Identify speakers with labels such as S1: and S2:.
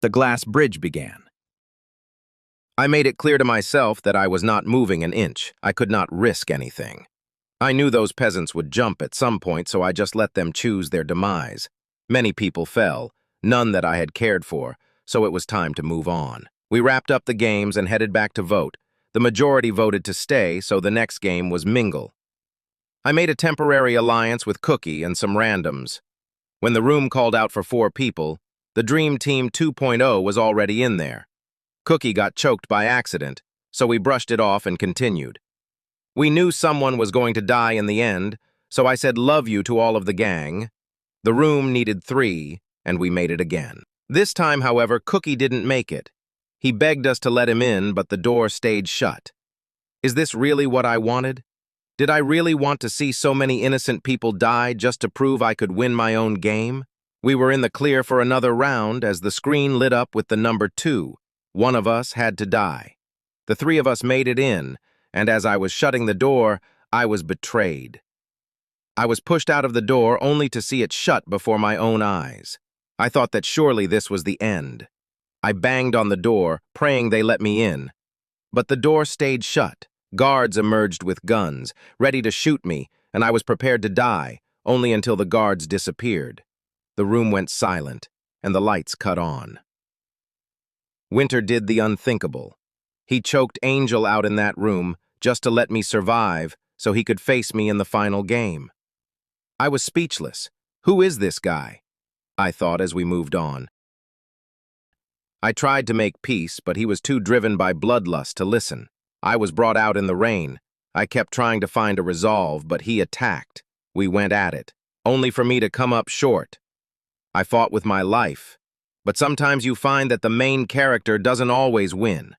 S1: The glass bridge began. I made it clear to myself that I was not moving an inch. I could not risk anything. I knew those peasants would jump at some point, so I just let them choose their demise. Many people fell, none that I had cared for, so it was time to move on. We wrapped up the games and headed back to vote. The majority voted to stay, so the next game was mingle. I made a temporary alliance with Cookie and some randoms. When the room called out for 4 people, the Dream Team 2.0 was already in there. Cookie got choked by accident, so we brushed it off and continued. We knew someone was going to die in the end, so I said love you to all of the gang. The room needed 3, and we made it again. This time, however, Cookie didn't make it. He begged us to let him in, but the door stayed shut. Is this really what I wanted? Did I really want to see so many innocent people die just to prove I could win my own game? We were in the clear for another round as the screen lit up with the number 2. One of us had to die. The 3 of us made it in, and as I was shutting the door, I was betrayed. I was pushed out of the door only to see it shut before my own eyes. I thought that surely this was the end. I banged on the door, praying they let me in. But the door stayed shut. Guards emerged with guns, ready to shoot me, and I was prepared to die, only until the guards disappeared. The room went silent, and the lights cut on. Winter did the unthinkable. He choked Angel out in that room just to let me survive so he could face me in the final game. I was speechless. Who is this guy? I thought as we moved on. I tried to make peace, but he was too driven by bloodlust to listen. I was brought out in the rain. I kept trying to find a resolve, but he attacked. We went at it, only for me to come up short. I fought with my life. But sometimes you find that the main character doesn't always win.